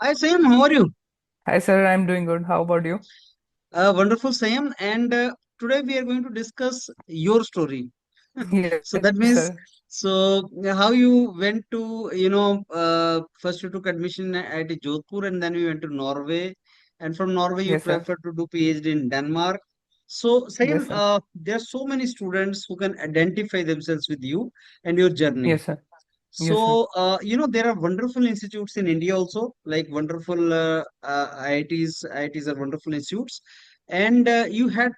Hi Sam, how are you? Hi, sir. I'm doing good. How about you? Wonderful, Sam. And today we are going to discuss your story. Yes, So that sir. means, how you went to, first you took admission at IIT Jodhpur and then you went to Norway. And from Norway, you Yes, sir. preferred to do PhD in Denmark. So, Yes, Sam, sir. there are so many students who can identify themselves with you and your journey. Yes, sir. Yes, sir. So, there are wonderful institutes in India also, like wonderful IITs. IITs are wonderful institutes. And you had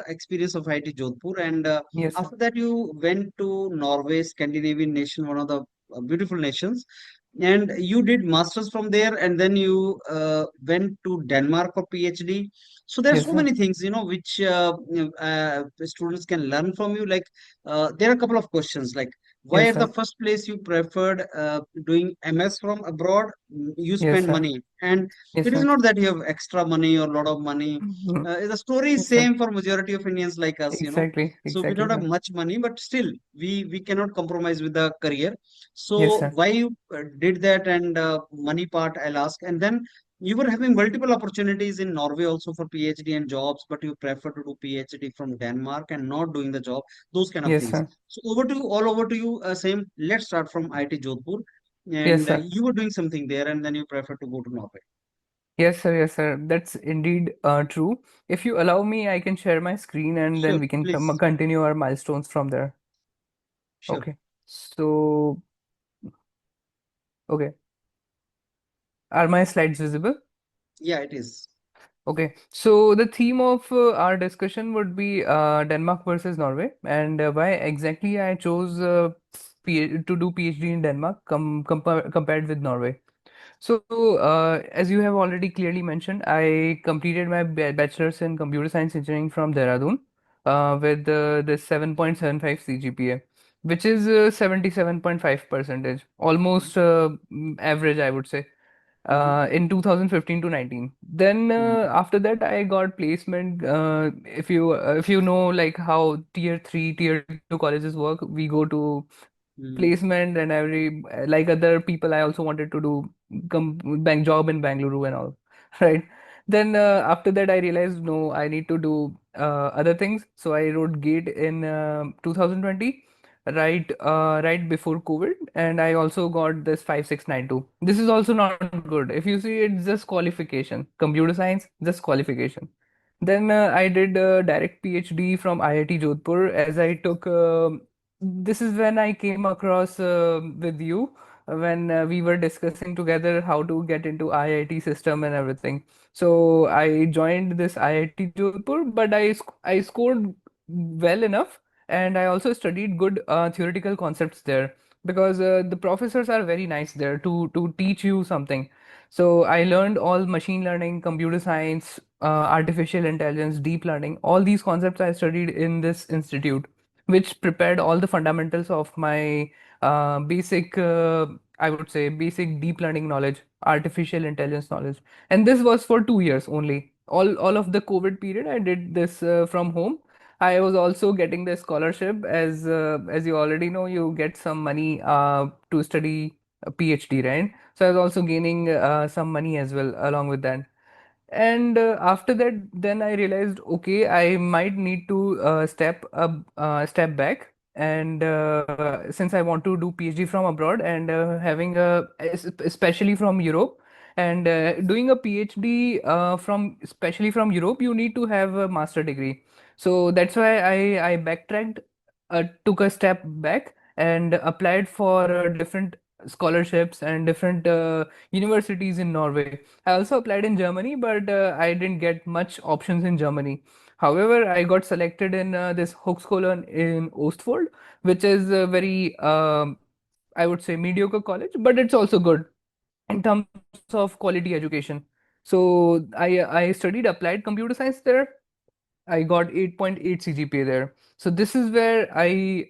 experience of IIT Jodhpur. And Yes, sir. after that, you went to Norway, Scandinavian nation, one of the beautiful nations. And you did masters from there. And then you went to Denmark for PhD. So there are Yes, so sir. many things, which students can learn from you. Like, there are a couple of questions like, why Yes, at the sir. first place you preferred doing MS from abroad? You Yes, spend sir. money, and Yes, it is sir. not that you have extra money or lot of money. Mhm. The story is Yes, sir. same for majority of Indians like us. Exactly. So we Exactly, don't have sir. much money, but still we cannot compromise with the career. Yes, So sir. why you did that, and money part I'll ask, and then you were having multiple opportunities in Norway also for PhD and jobs, but you prefer to do PhD from Denmark and not doing the job, those kind of Yes, things. sir. So all over to you, Same. Let's start from IIT Jodhpur. Yes, And sir. you were doing something there, and then you prefer to go to Norway. Yes, sir. Yes, sir. That's indeed true. If you allow me, I can share my screen and then Sure, we can please. continue our milestones from there. Sure. Okay. So, okay. Are my slides visible? Yeah, it is. Okay, so the theme of our discussion would be Denmark versus Norway, and why exactly I chose to do PhD in Denmark compared with Norway. So, as you have already clearly mentioned, I completed my bachelor's in computer science engineering from Dehradun with the 7.75 CGPA, which is 77.5 percentage, almost average, I would say Mm-hmm. in 2015 to 19. Then after that, I got placement. If you know like how tier 3, tier 2 colleges work, we go to Mm-hmm. placement and every like other people. I also wanted to do bank job in Bangalore and all, right? Then after that, I realized no, I need to do other things. So I wrote GATE in 2020 right before COVID, and I also got this 5692. This is also not good. If you see, it's just qualification. Computer science, just qualification. Then I did a direct PhD from IIT Jodhpur as I took. This is when I came across with you when we were discussing together how to get into IIT system and everything. So I joined this IIT Jodhpur, but I scored well enough, and I also studied good theoretical concepts there because the professors are very nice there to teach you something. So I learned all machine learning, computer science, artificial intelligence, deep learning. All these concepts I studied in this institute, which prepared all the fundamentals of my basic, I would say, basic deep learning knowledge, artificial intelligence knowledge. And this was for 2 years only. All of the COVID period, I did this from home. I was also getting the scholarship as you already know, you get some money to study a PhD, right? So I was also gaining some money as well along with that. And after that, then I realized, okay, I might need to step back. And since I want to do PhD from abroad and especially from Europe, and doing a PhD from especially from Europe, you need to have a master degree. So that's why I backtracked, took a step back, and applied for different scholarships and different universities in Norway. I also applied in Germany, but I didn't get much options in Germany. However, I got selected in this Hochschule in Ostfold, which is a very, I would say, mediocre college, but it's also good in terms of quality education. So I studied applied computer science there. I got 8.8 CGPA there. So this is where I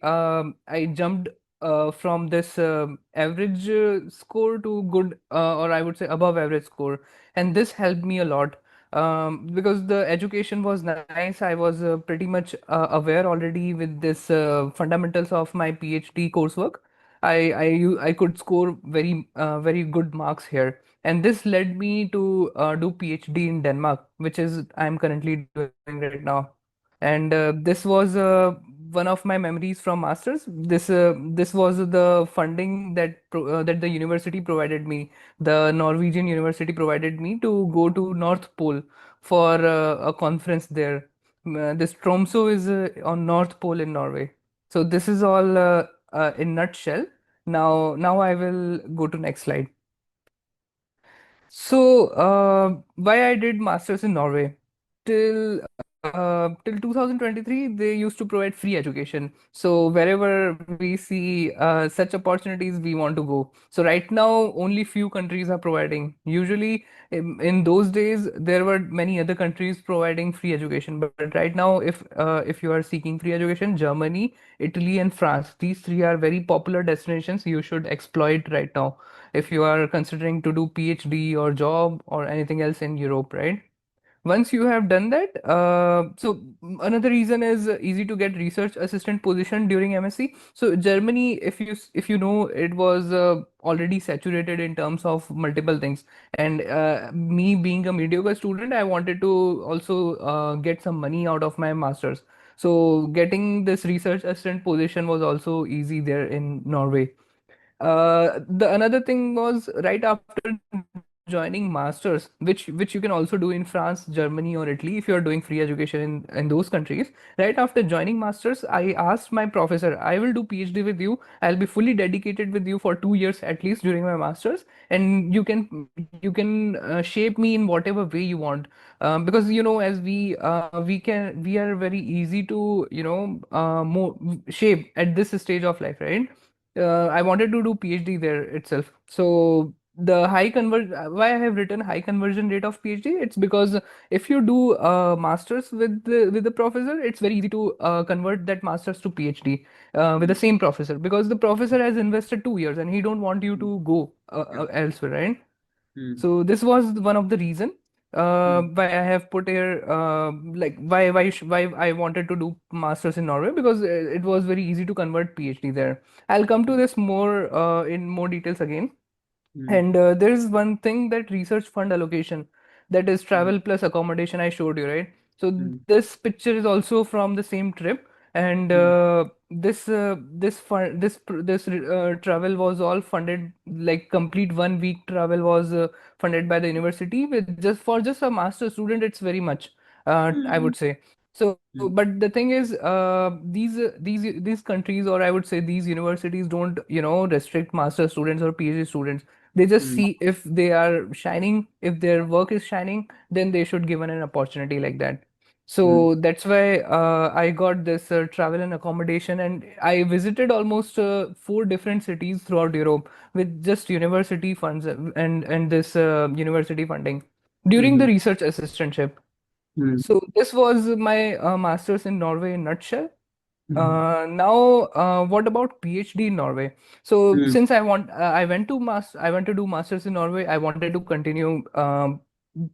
jumped from this average score to good or I would say above average score, and this helped me a lot because the education was nice. I was pretty much aware already with this fundamentals of my PhD coursework. I could score very good marks here, and this led me to do PhD in Denmark, which is I'm currently doing right now. And this was one of my memories from masters. This was the funding that the university provided me. The Norwegian university provided me to go to North Pole for a conference there. This Tromsø is on North Pole in Norway. So this is all in nutshell. Now I will go to next slide. So, why I did masters in Norway? Till 2023, they used to provide free education. So wherever we see such opportunities, we want to go. So right now, only few countries are providing. Usually, in those days, there were many other countries providing free education. But right now, if you are seeking free education, Germany, Italy, and France, these three are very popular destinations you should exploit right now if you are considering to do PhD or job or anything else in Europe, right? Once you have done that, another reason is easy to get research assistant position during MSc. So Germany, if you know, it was already saturated in terms of multiple things. And me being a mediocre student, I wanted to also get some money out of my masters. So getting this research assistant position was also easy there in Norway. The another thing was right after joining masters, which you can also do in France, Germany, or Italy if you are doing free education in those countries. Right after joining masters, I asked my professor, I will do PhD with you. I'll be fully dedicated with you for 2 years at least during my masters, and you can shape me in whatever way you want. Because as we are very easy to more shape at this stage of life, right? I wanted to do PhD there itself. So the high convert why I have written high conversion rate of PhD, it's because if you do masters with the professor, it's very easy to convert that masters to PhD with the Mm, same professor, because the professor has invested 2 years and he don't want you mm, to go yeah. elsewhere, right? Mm, So this was one of the reason mm, why I have put here like why I wanted to do masters in Norway, because it was very easy to convert PhD there. I'll come to this more in more details again. mm, And there is one thing, that research fund allocation, that is mm, travel plus accommodation I showed you, right? So mm, this picture is also from the same trip, and mm, this travel was all funded, like complete 1 week travel was funded by the university with just a master student. It's very much, I mm, would say. So, mm, but the thing is, these countries, or I would say these universities, don't restrict master students or PhD students. They just mm, see if they are shining, if their work is shining, then they should given an opportunity like that. mm, So that's why I got this travel and accommodation, and I visited almost 4 different cities throughout Europe with just university funds and this university funding during the mhm, research assistantship. mm, So this was my master's in Norway in nutshell. mhm, Now, what about PhD in Norway? So mm, since I went to do masters in Norway. I wanted to continue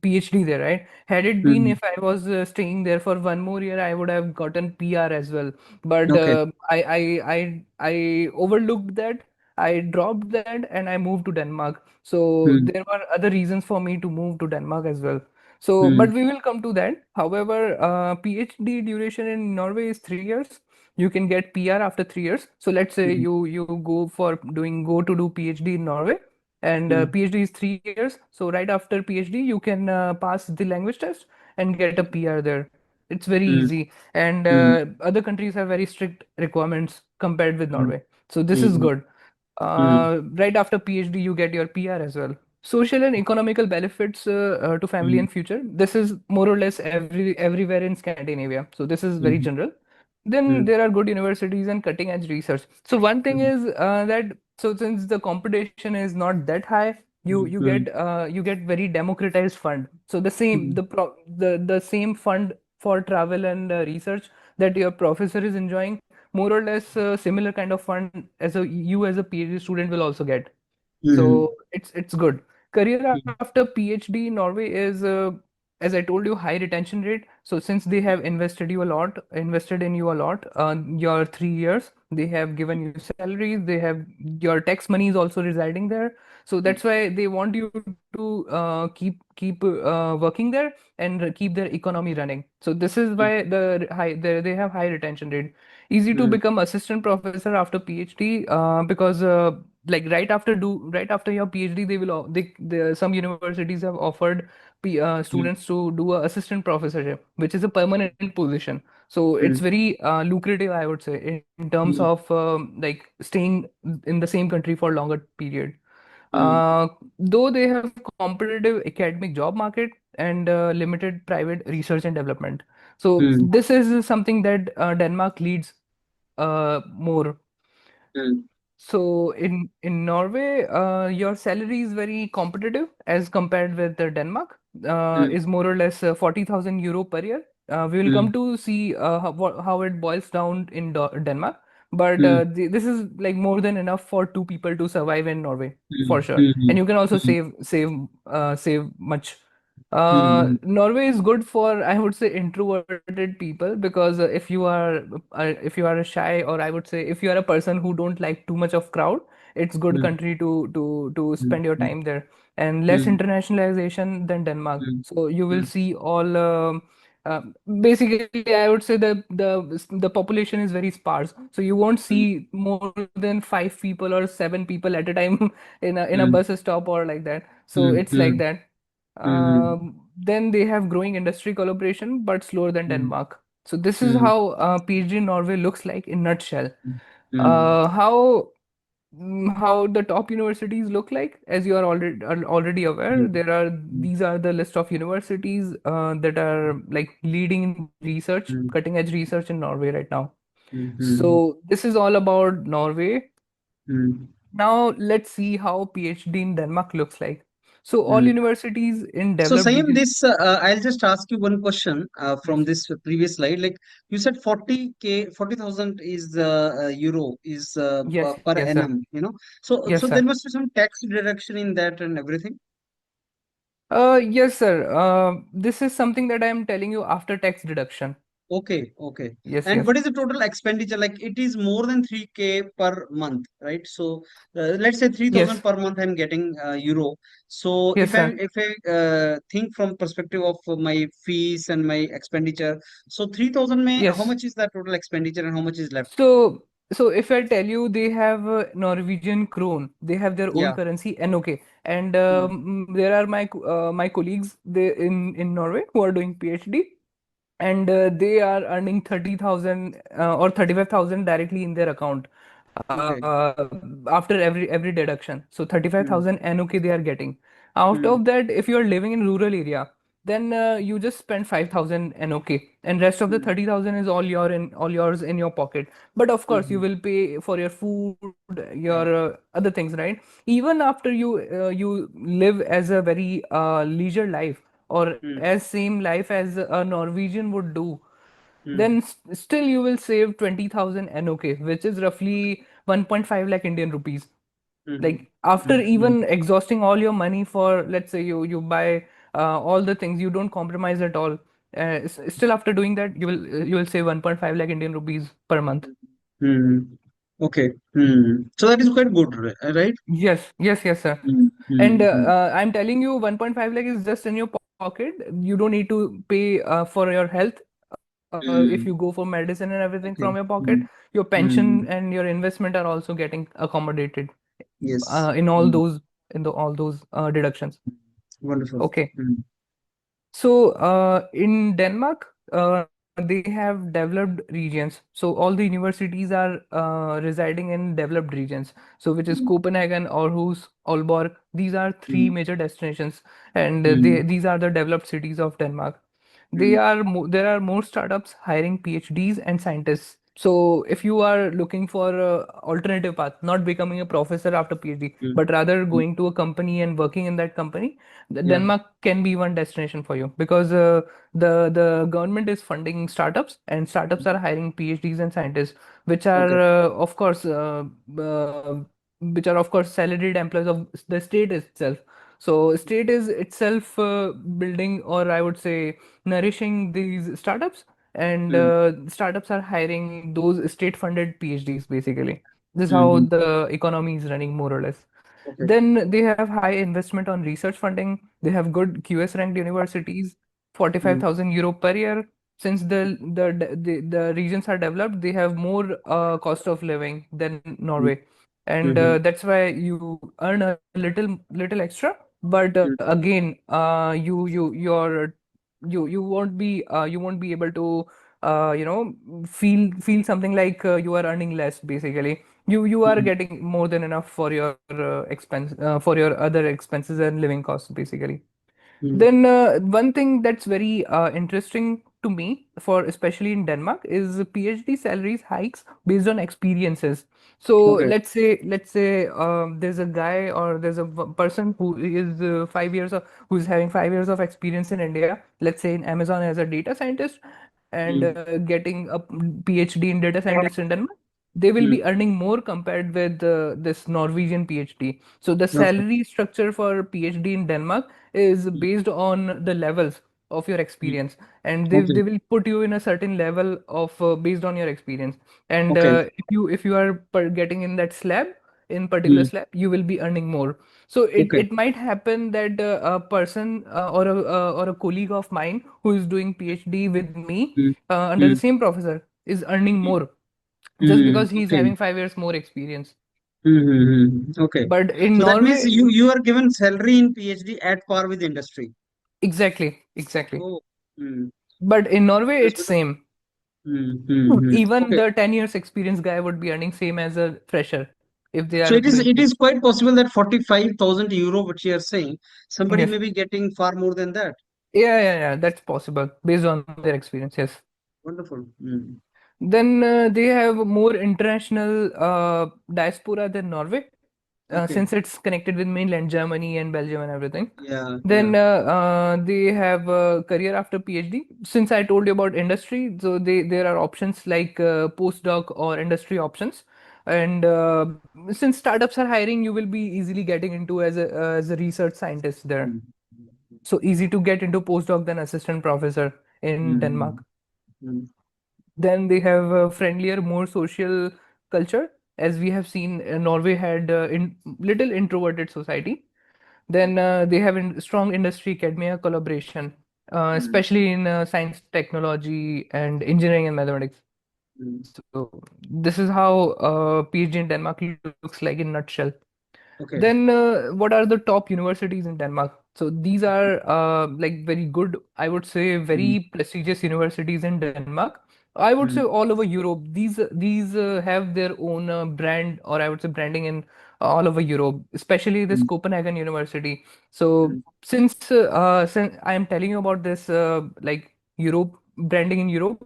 PhD there, right? Had it been mhm. if I was staying there for one more year, I would have gotten PR as well. But Okay. I overlooked that. I dropped that and I moved to Denmark. So Mm, there were other reasons for me to move to Denmark as well. So, mm, but we will come to that. However, PhD duration in Norway is 3 years. You can get PR after 3 years. So let's say mm, you go to do PhD in Norway, and mm, PhD is 3 years. So right after PhD, you can pass the language test and get a PR there. It's very mm, easy, and mm, other countries have very strict requirements compared with mm, Norway. So this is mm, good. mm, Right after PhD, you get your PR as well. Social and economical benefits to family mm, and future. This is more or less everywhere in Scandinavia. So this is very mhm, general. Then mm, there are good universities and cutting edge research. So one thing mm, is that, so since the competition is not that high, mm, you get very democratized fund. So the same mm, the same fund for travel and research that your professor is enjoying, more or less similar kind of fund as as a PhD student will also get. mm, So it's good. Career mm, after PhD in Norway is, as I told you, high retention rate. So since they have invested in you a lot, your 3 years. They have given you salaries. They have your tax money is also residing there. So that's why they want you to keep working there and keep their economy running. So this is mm, why they have high retention rate. Easy to mm, become assistant professor after PhD, because like right after your PhD, they will some universities have offered mm, students to do a assistant professorship, which is a permanent position. So it's mm, very lucrative, I would say, in terms mm, of like staying in the same country for longer period. mm, Though they have competitive academic job market and limited private research and development. So mm, this is something that Denmark leads more. mm, So in Norway, your salary is very competitive as compared with Denmark. mm, Is more or less 40,000 euro per year. We will come mm, to see how it boils down in Denmark, but mm, this is like more than enough for two people to survive in Norway for mm, sure. And mm, you can also mm, save much. mm, Norway is good for, I would say, introverted people, because if you are a shy, or I would say if you are a person who don't like too much of crowd, it's good mm, country to mm, spend your mm, time there, and less mm, internationalization than Denmark. mm, So you will mm, see all uh, basically, I would say the population is very sparse, so you won't mm, see more than five people or seven people at a time in a mm, bus stop or like that. So mm, it's like mm, that. mm, Then they have growing industry collaboration, but slower than mm, Denmark. So this is mm, how PhD in Norway looks like in nutshell. mm, How the top universities look like, as you are already aware, mm, these are the list of universities that are like leading in research, mm, cutting edge research in Norway right now. mm, mm, So this is all about Norway. mm, Now let's see how PhD in Denmark looks like. So all mm. universities in So, developed Sayam, region. this I'll just ask you one question from Yes, this previous slide. Like you said, 40K, 40,000 is euro is yes, per yes, sir. annum. You know, so Yes, there sir. must be some tax deduction in that and everything. Yes, sir. This is something that I am telling you after tax deduction. Okay, okay. Yes, And yes, what is the total expenditure? Like it is more than 3K per month, right? So let's say 3,000 yes, per month I'm getting euro. So yes, sir. if I think from perspective of my fees and my expenditure, so 3,000 may how Yes. much is that total expenditure and how much is left? So if I tell you, they have Norwegian krone, they have their own Yeah. currency, NOK, and Mm. there are my colleagues they in Norway who are doing PhD, and they are earning 30,000 or 35,000 directly in their account Okay. after every deduction. So Mm. 35,000 NOK they are getting. Out Mm. of that, if you are living in rural area, then you just spend 5,000 NOK, and rest of the Mm. 30,000 is all yours in your pocket. But of course, you Mhm. will pay for your food, Yeah. your other things, right? Even after you live as a very leisure life, or Mm. as same life as a Norwegian would do, Mm. then still you will save 20,000 NOK, which is roughly 1.5 lakh Indian rupees. Mhm. Like after Mhm. even exhausting all your money for, let's say, you buy all the things, you don't compromise at all. Still after doing that, you will save 1.5 lakh Indian rupees per month. Mm. Okay. Mm. So that is quite good, right? Yes, yes, yes, sir. Mm. And Mm. Mm. I'm telling you, 1.5 lakh is just in your pocket. You don't need to pay for your health. If you go Mm. for medicine and everything from your Okay. pocket, Mm. your pension Mm. and your investment are also getting accommodated Yes. in all Mm. those deductions. Wonderful. Okay. Mm. So, in Denmark, they have developed regions. So, all the universities are residing in developed regions. So, which is Mm. Copenhagen, Aarhus, Aalborg. These are three Mm. major destinations, and Mm. these are the developed cities of Denmark. Mm. There are more startups hiring PhDs and scientists. So, if you are looking for a alternative path, not becoming a professor after PhD, Mm. but rather Mm. going to a company and working in that company, Yeah. Denmark can be one destination for you, because the government is funding startups, and startups are hiring PhDs and scientists, which are Okay. uh, which are of course salaried employees of the state itself. So state is itself building, or I would say nourishing these startups, and mm, startups are hiring those state-funded PhDs basically. This is how mm, the economy is running more or less. okay. Then they have high investment on research funding. They have good QS ranked universities, Mm, 45,000 euro per year. Since the regions are developed, they have more cost of living than mm, Norway, and mhm, that's why you earn a little extra. But mm, again, you won't be able to feel something like you are earning less basically. You are mm, getting more than enough for your expense for your other expenses and living costs basically. mm. Then one thing that's very interesting to me, for especially in Denmark, is PhD salaries hikes based on experiences. So Okay. let's say there's a guy or there's a person who is 5 years of who's having 5 years of experience in India. Let's say in Amazon as a data scientist and Mm, getting a PhD in data scientist in Denmark. They will mm, be earning more compared with this Norwegian PhD. So the okay. salary structure for PhD in Denmark is Mm, based on the levels of your mm, experience, and okay. they will put you in a certain level of based on your experience. And Okay. if you are getting in that slab, in particular Mm, slab, you will be earning more. So okay. it might happen that a person or a colleague of mine who is doing PhD with me Mm, under the mm, same professor is earning mm, more just mm, because he's okay. having 5 years more experience. Okay. But in So that means Norway, you are given salary in PhD at par with industry. exactly. Oh, mm, But in Norway, that's it's wonderful. same. Even Okay. the 10 years experience guy would be earning same as a fresher if they So are doing it is PhD. quite possible that 45,000 euro, which you are saying, somebody Yes. may be getting far more than that. Yeah. That's possible based on their experience. Yes. Wonderful. Mm. Then they have more international diaspora than Norway, Okay. since it's connected with mainland Germany and Belgium and everything. Yeah, yeah. Then they have a career after PhD. Since I told you about industry, so there are options like postdoc or industry options. And since startups are hiring, you will be easily getting into as a research scientist there. Mm, So easy to get into postdoc than assistant professor in mm, Denmark. mm, Then they have a friendlier, more social culture, as we have seen. Norway had little introverted society. Then they have strong industry academia collaboration, mm, especially in science, technology, and engineering and mathematics. mm. So this is how PhD in Denmark looks like in nutshell. Okay. Then, what are the top universities in Denmark? So these are like very good, I would say, Mm, very prestigious universities in Denmark. I would say mm, all over Europe. These have their own brand, or I would say branding in all over Europe, especially this mm, Copenhagen University. So mm, since I am telling you about this like Europe branding in Europe,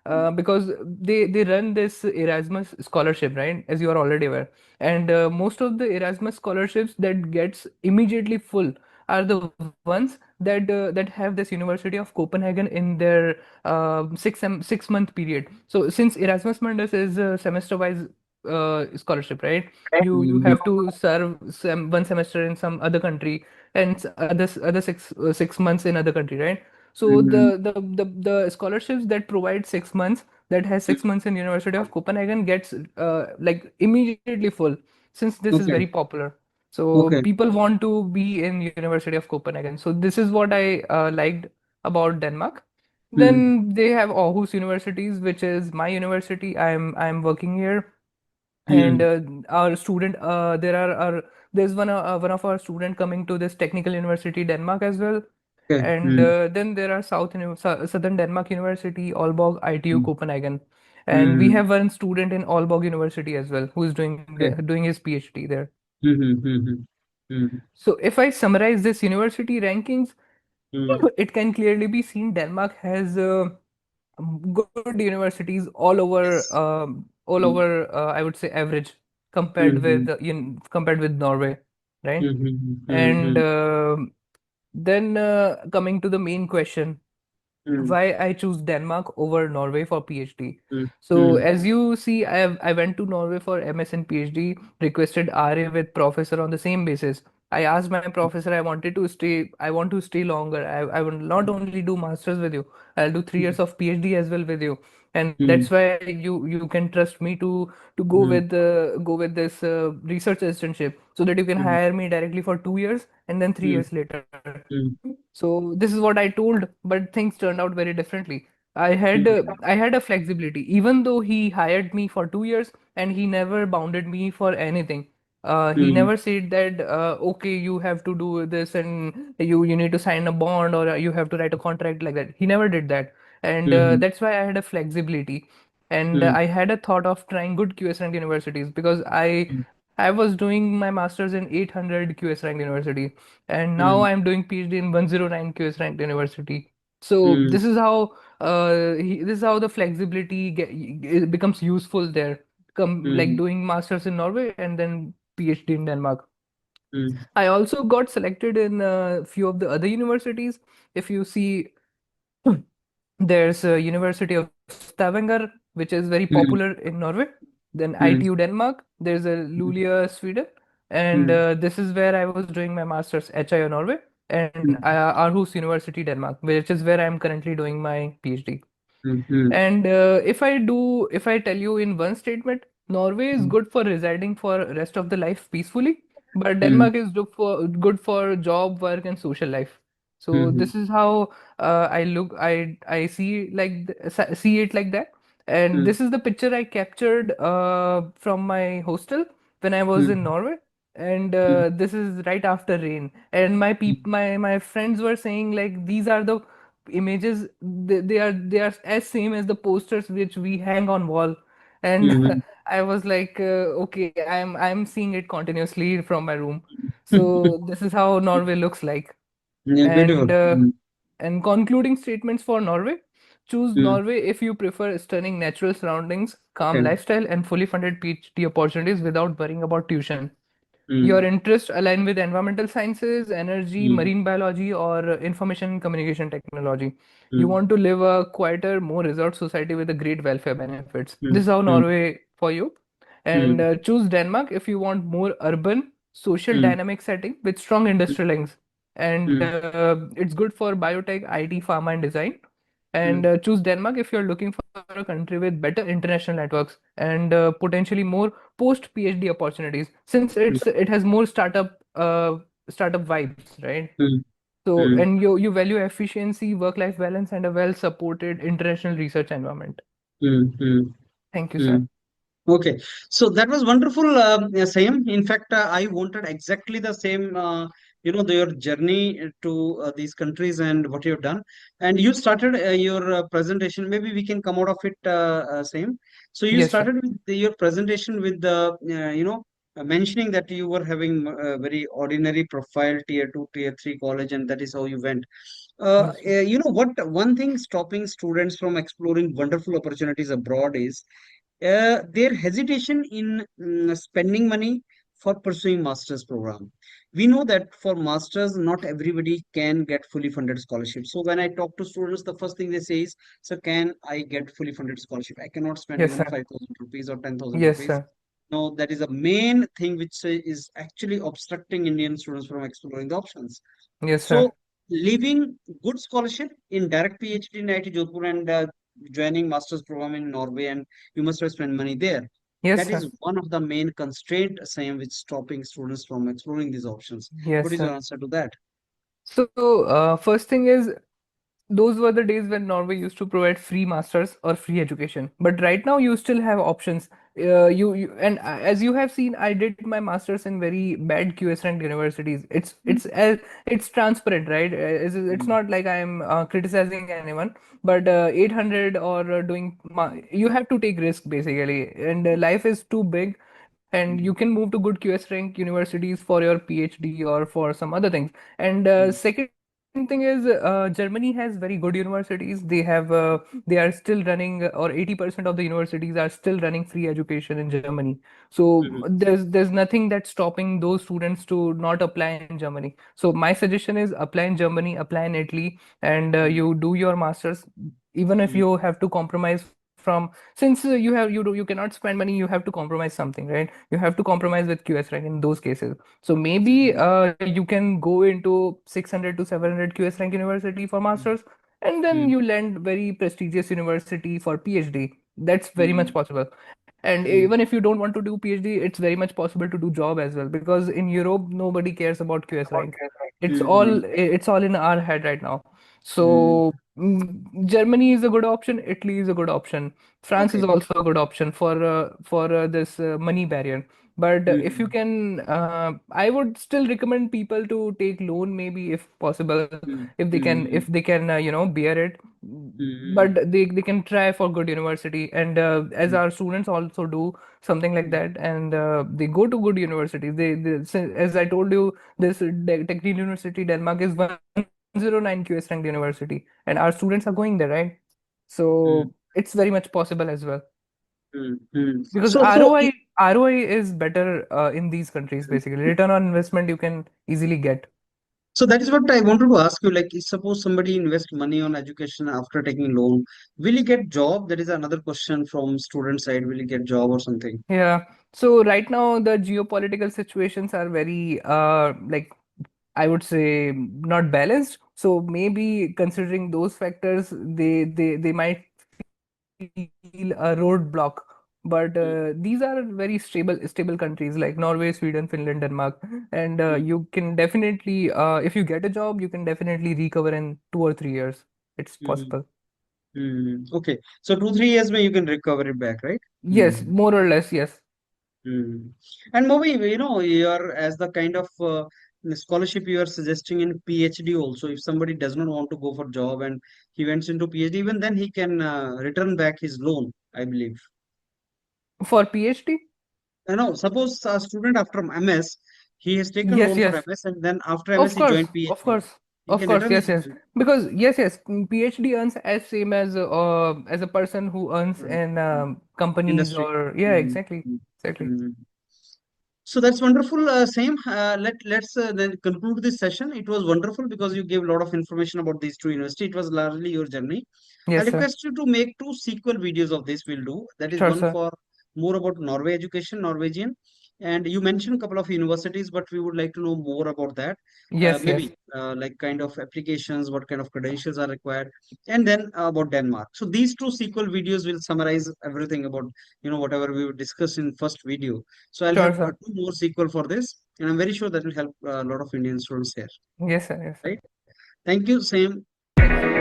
mm, because they run this Erasmus scholarship, right? As you are already aware, and most of the Erasmus scholarships that gets immediately full are the ones that have this University of Copenhagen in their 6 month period. So since Erasmus Mundus is a semester wise scholarship, right? You mm, have to serve one semester in some other country and other 6 months in other country, right? So mm, the scholarships that provide 6 months, that has mm. 6 months in University of Copenhagen, gets like immediately full, since this is Okay. very popular. So Okay. people want to be in University of Copenhagen. So this is what I liked about Denmark. Mm, Then they have Aarhus universities, which is my university. I'm working here, and mm. our student there's one of our student coming to this technical university Denmark as well. Okay. And Mm, then there are Southern Denmark University, Aalborg, ITU mm, Copenhagen, and we mm. have one student in Aalborg University as well who is Okay. doing his PhD there. Mm, mm, mm, So if I summarize this university rankings, mm, it can clearly be seen Denmark has good universities yes. all Mm, over I would say average compared mm, with compared with Norway, right? And mm, then coming to the main question, mm, why I choose Denmark over Norway for PhD. mm, So mm, as you see, I went to Norway for MS and PhD, requested RA with professor on the same basis. I asked my professor, I want to stay longer. I will not only do masters with you, I'll do 3 years Mm, of PhD as well with you. And that's mm, why you can trust me to mm, go with this research assistantship so that you can mm, hire me directly for 2 years and then three mm, years later. mm, So this is what I told, but things turned out very differently. I had a flexibility, even though he hired me for 2 years and he never bounded me for anything. He mm, never said that okay, you have to do this and you need to sign a bond or you have to write a contract like that. He never did that, and mm, that's why I had a flexibility, and mm, I had a thought of trying good QS ranked universities because mm, I was doing my masters in 800 QS ranked university, and now mm, I'm doing PhD in 109 QS ranked university. So mm, this is how the flexibility it becomes useful there. Come like mm, doing masters in Norway and then PhD in Denmark. mm, I also got selected in a few of the other universities. If you see, there's a University of Stavanger, which is very popular mm, in Norway. Then mm, ITU Denmark. There's a Luleå, Sweden, and mm, this is where I was doing my master's HIO Norway, and mm, Aarhus University Denmark, which is where I'm currently doing my PhD. mm, mm, And if I tell you in one statement, Norway is mm, good for residing for rest of the life peacefully, but mm, Denmark is good for job, work, and social life. So mm, this is how I see see it like that. And mm, this is the picture I captured from my hostel when I was in mm, Norway. And mm, this is right after rain. And my friends were saying like these are the images, they are as same as the posters which we hang on wall. And mm, I was like okay, I'm seeing it continuously from my room. mm. So this is how Norway looks like. Yeah, beautiful. and Mm, concluding statements for Norway: choose mm. Norway if you prefer stunning natural surroundings, calm Okay. lifestyle, and fully funded PhD opportunities without worrying about tuition. Your Mm, interests align with environmental sciences, energy, mm, marine biology, or information communication technology. You mm, want to live a quieter, more reserved society with a great welfare benefits. This mm, is how mm, Norway for you. And mm, choose Denmark if you want more urban, social mm, dynamic setting with strong industrial links. And mm, it's good for biotech, IT, pharma, and design. And mm, choose Denmark if you're looking for a country with better international networks and potentially more post PhD opportunities, since it has more startup vibes, right? mm, So mm, and you value efficiency, work-life balance, and a well-supported international research environment. mm, mm, Thank you, sir. mm. Okay, so that was wonderful, Sam. In fact, I wanted exactly the same, your journey to these countries and what you've done. And you started your presentation. Maybe we can come out of it, same. So you Yes, sir. started with your presentation with the, mentioning that you were having a very ordinary profile, tier two, tier three college, and that is how you went. Yes, sir. You know what? One thing stopping students from exploring wonderful opportunities abroad is their hesitation in spending money for pursuing master's program. We know that for masters not everybody can get fully funded scholarship. So when I talk to students, the first thing they say is, so can I get fully funded scholarship? I cannot spend Yes, even sir. 5,000 rupees or 10,000 Yes, rupees. sir. No, that is a main thing which is actually obstructing Indian students from exploring the options. Yes, So sir. leaving good scholarship in direct PhD in IIT Jodhpur and joining master's program in Norway, and you must have spent money there. Yes, That is sir. one of the main constraint, same with stopping students from exploring these options. Yes, What is your sir. answer to that? So, first thing is, those were the days when Norway used to provide free masters or free education. But right now, you still have options. You and as you have seen, I did my masters in very bad QS ranked universities. It's transparent, right? It's Mm, not like I'm criticizing anyone, but 800 or you have to take risk basically, and life is too big, and you mm, can move to good QS rank universities for your PhD or for some other things. And mm, second thing is Germany has very good universities. They are still running, or 80% of the universities are still running free education in Germany. So mhm, there's nothing that's stopping those students to not apply in Germany. So my suggestion is apply in Germany, apply in Italy, and mm, you do your masters, even if mm, you have to compromise for from, since you cannot spend money, you have to compromise something, right? You have to compromise with QS rank in those cases. So maybe Mm, you can go into 600 to 700 QS rank university for mm, masters, and then mm, you land very prestigious university for PhD. That's very much mm, possible. And mm. even if you don't want to do PhD, it's very much possible to do job as well, because in Europe nobody cares about QS rank. It's Mm, all it's all in our head right now. mm. So Germany is a good option, Italy is a good option, France is Okay. also a good option for this money barrier. But if you Mm, can, I would still recommend people to take loan, maybe if possible, mm, if mm, they can, bear it. mm, But they can try for good university, and as mm, our students also do something like mm, that, and they go to good universities. As I told you, this Technical University Denmark is 109 QS ranked university, and our students are going there, right? mm, So it's very much possible as well, mm. because So, ROI is better in these countries. Basically, return on investment you can easily get. so that is what I wanted to ask you. Like, suppose somebody invest money on education after taking loan, will he get job? That is another question from student side. Will he get job or something? Yeah. So right now the geopolitical situations are very like, I would say, not balanced. So maybe considering those factors, they might feel a roadblock. But these are very stable countries like Norway, Sweden, Finland, Denmark, and Mm, you can definitely, if you get a job, you can definitely recover in 2 or 3 years. It's mm, possible. Okay. So 2, 3 years, may you can recover it back, right? Yes, Mm. more or less, yes. Mm. And maybe, you are as the kind of scholarship you are suggesting in PhD also. If somebody does not want to go for job and he went into PhD, even then he can return back his loan, I believe. For PhD? Suppose a student after MS, he has taken Yes, loan for yes. MS and then after MS Of he joined course, PhD. He of can course, return yes, his yes. Because yes, yes, PhD earns as same as a person who earns loan. in companies, Industry. or yeah, Mm, exactly, mm, exactly. mm. So that's wonderful. Same. Let's then conclude this session. It was wonderful because you gave a lot of information about these two universities. It was largely your journey. I Yes, sir. request you to make two sequel videos of this. We'll do. That is Sure, one sir. for more about Norway education, Norwegian, and you mentioned a couple of universities, but we would like to know more about that. Yes, yes. Maybe like kind of applications, what kind of credentials are required, and then about Denmark. So these two sequel videos will summarize everything about whatever we discussed in first video. So I'll Sure, have sir. two more sequel for this, and I'm very sure that will help a lot of Indian students here. Yes, sir. Yes, sir. Right? Thank you, Sam. Thank you.